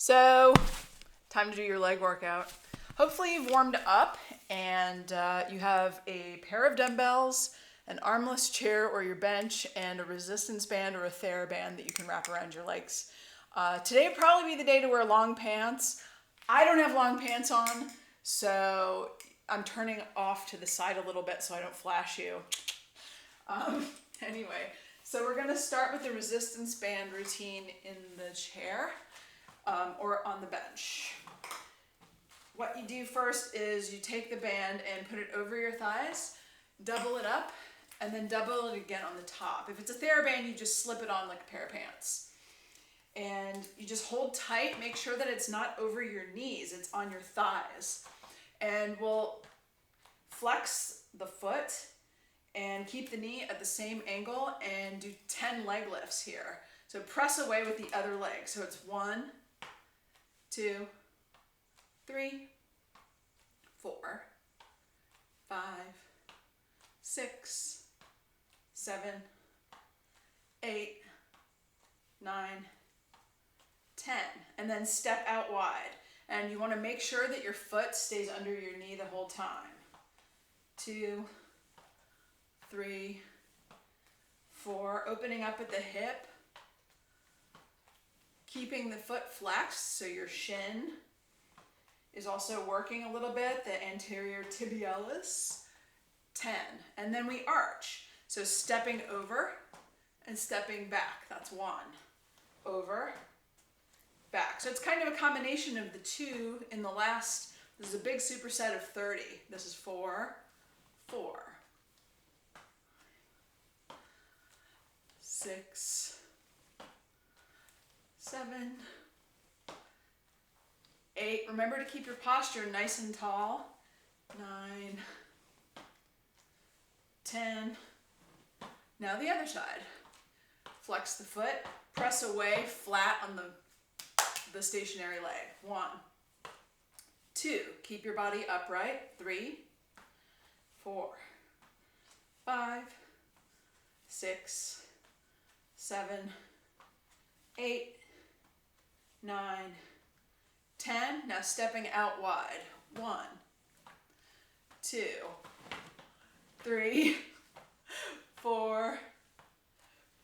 So, time to do your leg workout. Hopefully you've warmed up and you have a pair of dumbbells, an armless chair or your bench, and a resistance band or a TheraBand that you can wrap around your legs. Today would probably be the day to wear long pants. I don't have long pants on, so I'm turning off to the side a little bit so I don't flash you. Anyway, so we're gonna start with the resistance band routine in the chair or on the bench. What you do first is you take the band and put it over your thighs, double it up, and then double it again on the top. If it's a TheraBand, you just slip it on like a pair of pants. And you just hold tight, make sure that it's not over your knees, it's on your thighs. And we'll flex the foot and keep the knee at the same angle and do 10 leg lifts here. So press away with the other leg. So it's 1, 2, 3, 4, 5, 6, 7, 8, 9, 10. And then step out wide. And you want to make sure that your foot stays under your knee the whole time. 2, 3, 4, opening up at the hip, keeping the foot flexed so your shin is also working a little bit, the anterior tibialis. 10, and then we arch. So stepping over and stepping back, that's 1. Over, back. So it's kind of a combination of the two in the last, this is a big superset of 30. This is 4, 4. 6, 7, 8. Remember to keep your posture nice and tall. 9, 10. Now the other side. Flex the foot, press away flat on the stationary leg. 1, 2. Keep your body upright. 3, 4, 5, 6, 7, 8, 9, 10. Now stepping out wide. 1, 2, 3, 4,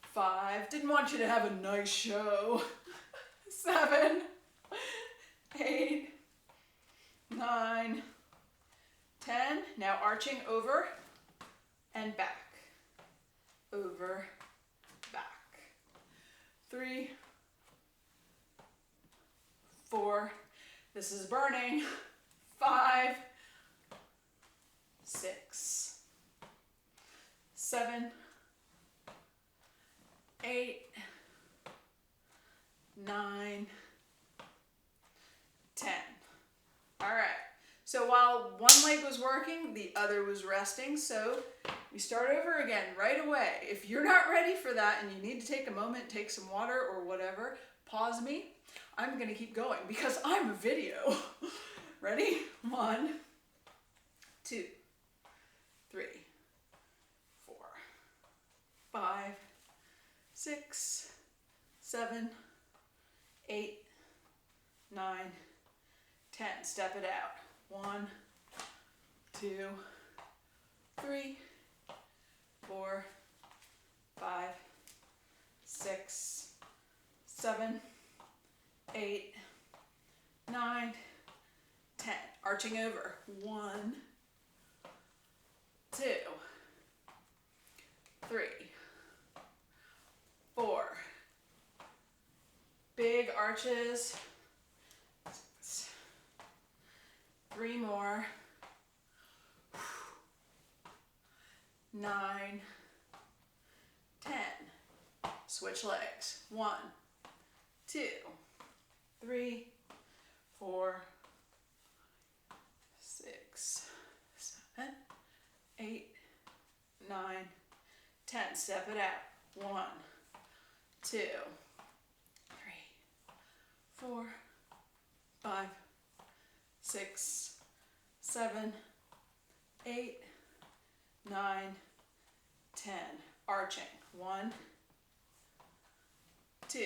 5. Didn't want you to have a nice show. 7, 8, 9, 10. Now arching over and back. Over, back. 3, 4. This is burning. 5, 6, 7, 8, 9, 10. All right. So while one leg was working, the other was resting. So we start over again right away. If you're not ready for that and you need to take a moment, take some water or whatever, pause me. I'm going to keep going because I'm a video. Ready? 1, 2, 3, 4, 5, 6, 7, 8, 9, 10. Step it out. 1, 2, 3, 4, 5, 6, 7, 8, 9, 10. Arching over. 1, 2, 3, 4. Big arches. 3 more. 9, 10. Switch legs. 1, 2, 3, 4, 6, 7, 8, 9, 10. Step it out. 1, 2, 3, 4, 5, 6, 7, 8, 9, 10. Arching. 1, 2,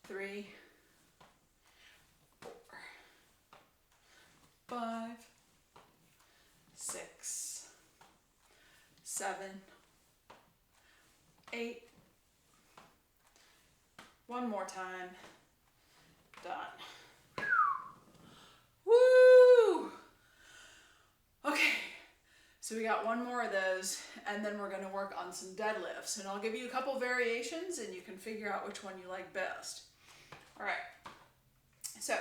3, 8. One more time. Done. Woo! Okay, so we got one more of those, and then we're going to work on some deadlifts. And I'll give you a couple variations, and you can figure out which one you like best. All right, so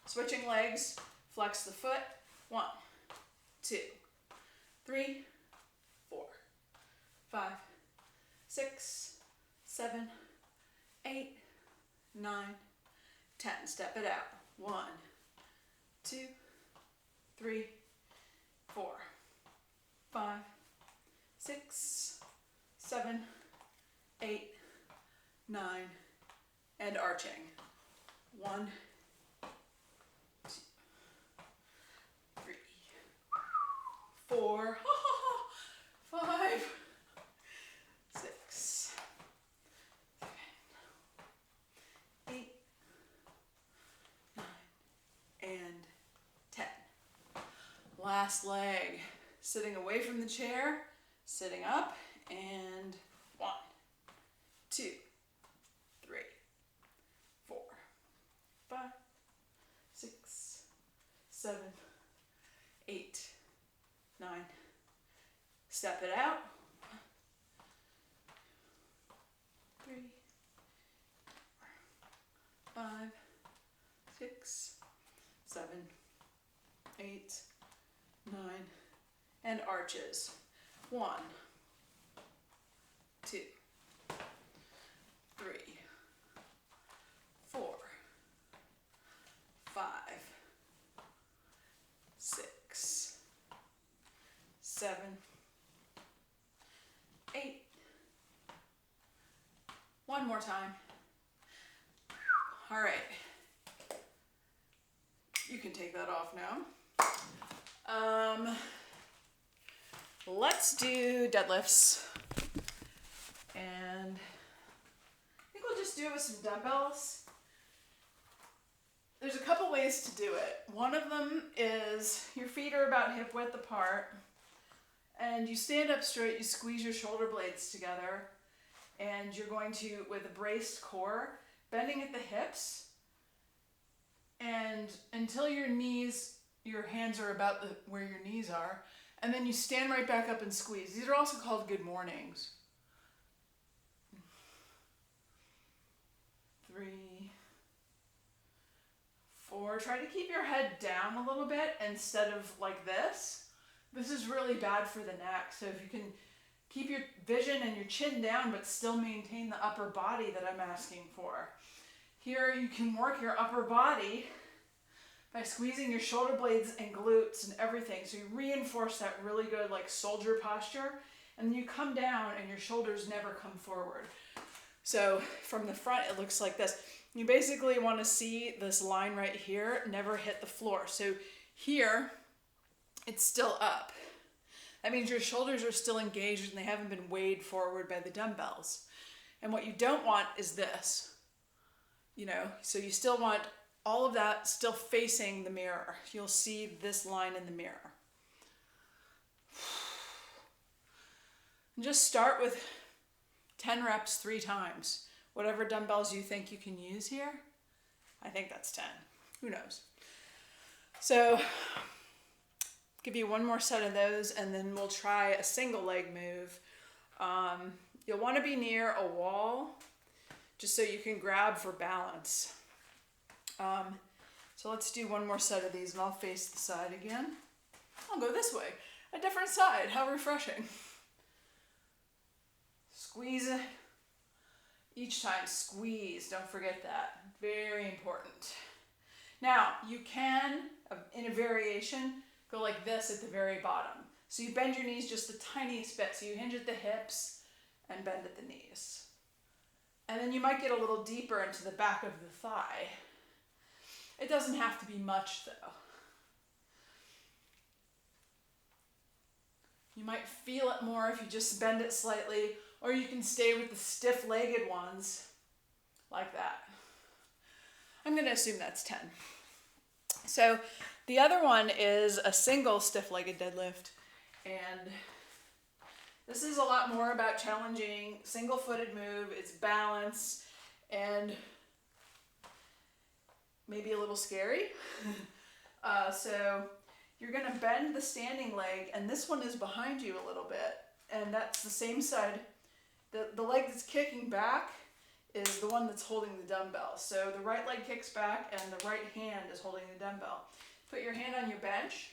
switching legs, flex the foot. 1, 2, 3, 4, 5, 6, 7, 8, 9, 10. Step it out. 1, 2, 3, 4, 5, 6, 7, 8, 9, and arching. 1, 2, 3, 4, 5, 6, 7, 8, 9, and 10. Last leg. Sitting away from the chair, sitting up, and 1, 2, 3, 4, 5, 6, 7, 8, 9. Step it out. 3, 4, 5, 6, 7, 8, 9, and arches. 1, 2, 3, 4, 5, 6, 7, 8. One more time. All right. You can take that off now. Let's do deadlifts. And I think we'll just do it with some dumbbells. There's a couple ways to do it. One of them is your feet are about hip width apart, and you stand up straight, you squeeze your shoulder blades together, and you're going to, with a braced core, bending at the hips, and until your hands are about where your knees are, and then you stand right back up and squeeze. These are also called good mornings. 3, 4. Try to keep your head down a little bit instead of like this. This is really bad for the neck. So if you can keep your vision and your chin down but still maintain the upper body that I'm asking for. Here you can work your upper body by squeezing your shoulder blades and glutes and everything. So you reinforce that really good like soldier posture, and then you come down and your shoulders never come forward. So from the front it looks like this. You basically want to see this line right here never hit the floor. So here it's still up. That means your shoulders are still engaged and they haven't been weighed forward by the dumbbells. And what you don't want is this, so you still want all of that still facing the mirror. You'll see this line in the mirror. And just start with 10 reps 3 times. Whatever dumbbells you think you can use here. I think that's 10. Who knows? So give you one more set of those, and then we'll try a single leg move. You'll want to be near a wall just so you can grab for balance. So let's do one more set of these, and I'll face the side again. I'll go this way, a different side. How refreshing. Squeeze it. Each time, squeeze. Don't forget that. Very important. Now, you can, in a variation, go like this at the very bottom. So you bend your knees just the tiniest bit. So you hinge at the hips and bend at the knees. And then you might get a little deeper into the back of the thigh. It doesn't have to be much, though. You might feel it more if you just bend it slightly, or you can stay with the stiff-legged ones like that. I'm going to assume that's 10. So the other one is a single stiff-legged deadlift, and This is a lot more about challenging single-footed move, it's balance, and maybe a little scary. So you're gonna bend the standing leg, and this one is behind you a little bit, and that's the same side. The leg that's kicking back is the one that's holding the dumbbell. So the right leg kicks back and the right hand is holding the dumbbell. Put your hand on your bench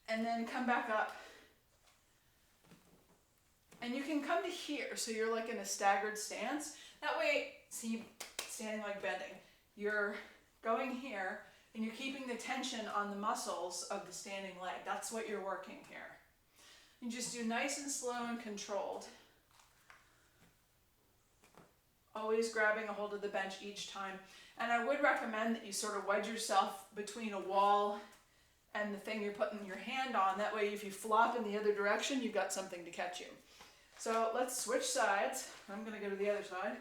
and then come back up. And you can come to here, so you're like in a staggered stance. That way, see, standing leg bending. You're going here and you're keeping the tension on the muscles of the standing leg. That's what you're working here. You just do nice and slow and controlled. Always grabbing a hold of the bench each time. And I would recommend that you sort of wedge yourself between a wall and the thing you're putting your hand on. That way if you flop in the other direction, you've got something to catch you. So let's switch sides. I'm going to go to the other side.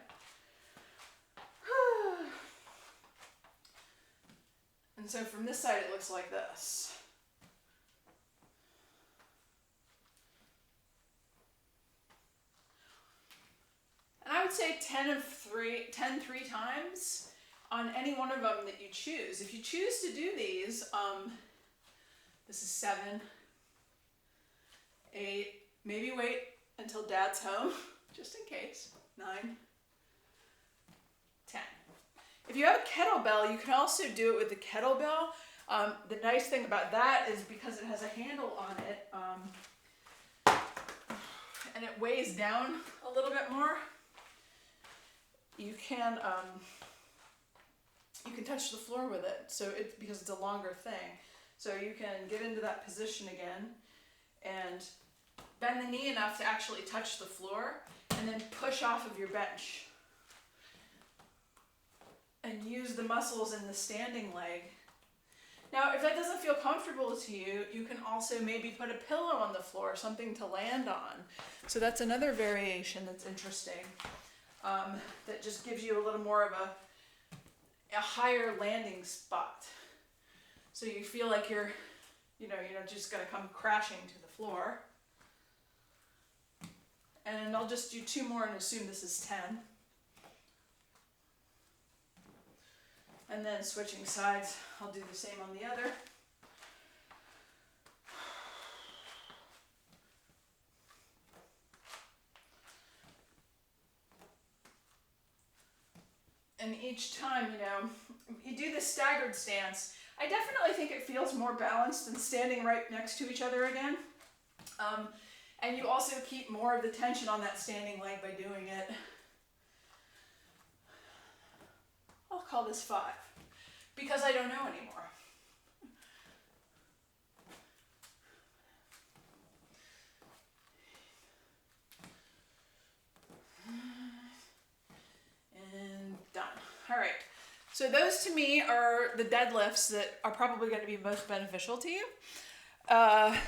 And so from this side, it looks like this. And I would say 10 3 times on any one of them that you choose. If you choose to do these, this is 7, 8, maybe wait until Dad's home, just in case, 9, 10. If you have a kettlebell, you can also do it with the kettlebell. The nice thing about that is because it has a handle on it, and it weighs down a little bit more, you can touch the floor with it. So because it's a longer thing. So you can get into that position again and bend the knee enough to actually touch the floor and then push off of your bench. And use the muscles in the standing leg. Now, if that doesn't feel comfortable to you, you can also maybe put a pillow on the floor, something to land on. So that's another variation that's interesting. That just gives you a little more of a higher landing spot. So you feel like you're not just gonna come crashing to the floor. And I'll just do 2 more and assume this is 10. And then switching sides, I'll do the same on the other. And each time, you do this staggered stance. I definitely think it feels more balanced than standing right next to each other again. And you also keep more of the tension on that standing leg by doing it. I'll call this 5 because I don't know anymore. And done. All right. So those to me are the deadlifts that are probably going to be most beneficial to you. I'd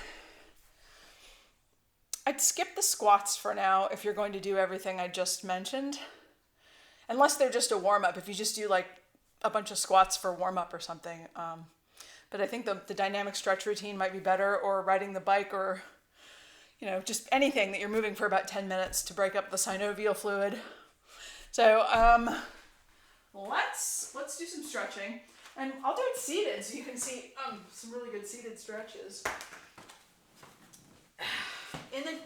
skip the squats for now if you're going to do everything I just mentioned. Unless they're just a warm-up. If you just do like a bunch of squats for warm-up or something. But I think the dynamic stretch routine might be better, or riding the bike, or just anything that you're moving for about 10 minutes to break up the synovial fluid. So let's do some stretching. And I'll do it seated so you can see some really good seated stretches. In an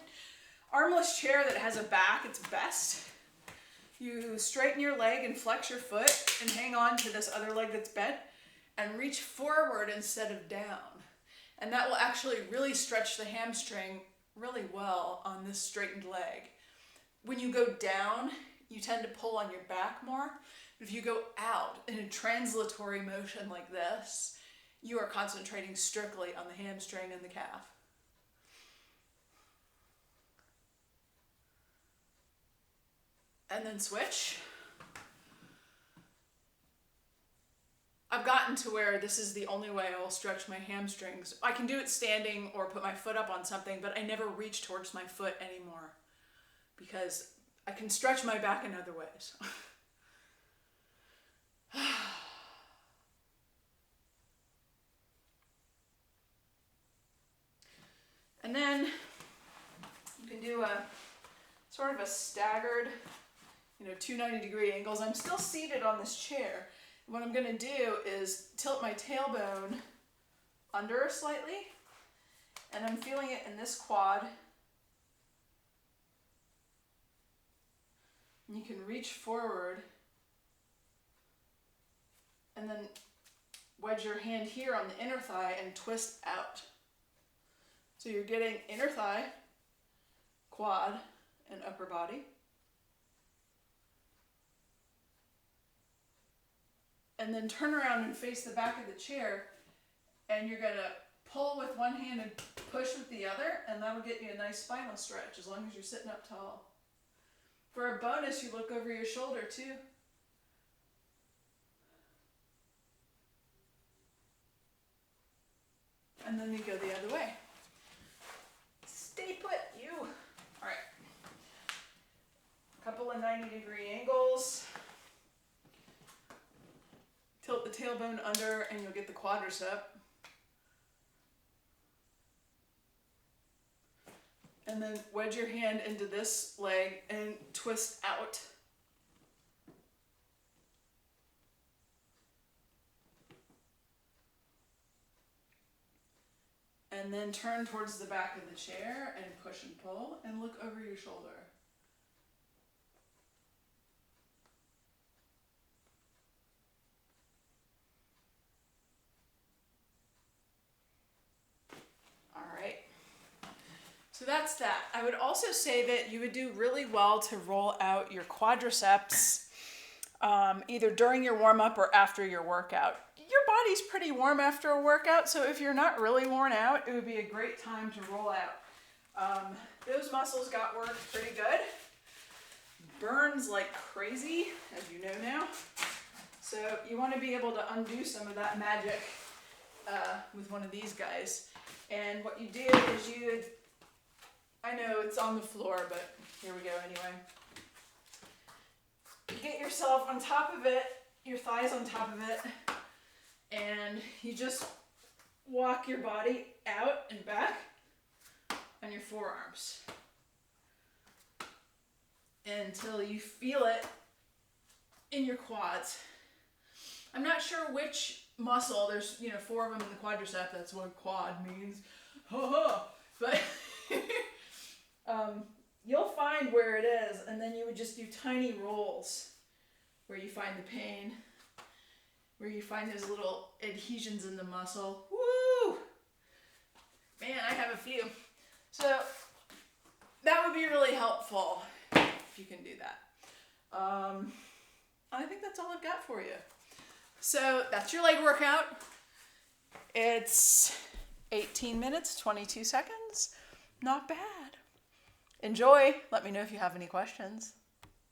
armless chair that has a back, it's best. You straighten your leg and flex your foot and hang on to this other leg that's bent and reach forward instead of down. And that will actually really stretch the hamstring really well on this straightened leg. When you go down, you tend to pull on your back more. If you go out in a translatory motion like this, you are concentrating strictly on the hamstring and the calf. And then switch. I've gotten to where this is the only way I will stretch my hamstrings. I can do it standing or put my foot up on something, but I never reach towards my foot anymore because I can stretch my back in other ways. And then can do a sort of a staggered, 290-degree angles. I'm still seated on this chair. What I'm gonna do is tilt my tailbone under slightly, and I'm feeling it in this quad. And you can reach forward and then wedge your hand here on the inner thigh and twist out. So you're getting inner thigh, quad, and upper body. And then turn around and face the back of the chair, and you're gonna pull with one hand and push with the other, and that'll get you a nice spinal stretch as long as you're sitting up tall. For a bonus, you look over your shoulder too. And then you go the other way. Stay put, you. All right. A couple of 90-degree angles. Tilt the tailbone under and you'll get the quadricep. And then wedge your hand into this leg and twist out. And then turn towards the back of the chair and push and pull and look over your shoulder. All right. So that's that. I would also say that you would do really well to roll out your quadriceps either during your warm-up or after your workout. Your body's pretty warm after a workout, so if you're not really worn out, it would be a great time to roll out. Those muscles got worked pretty good. Burns like crazy, as you know now. So you want to be able to undo some of that magic with one of these guys. And what you do is I know it's on the floor, but here we go anyway. You get yourself on top of it, your thighs on top of it, and you just walk your body out and back on your forearms until you feel it in your quads. I'm not sure which muscle, there's 4 of them in the quadricep, that's what quad means. But you'll find where it is, and then you would just do tiny rolls where you find the pain, where you find those little adhesions in the muscle. Woo! Man, I have a few. So that would be really helpful if you can do that. I think that's all I've got for you. So that's your leg workout. It's 18 minutes, 22 seconds. Not bad. Enjoy. Let me know if you have any questions.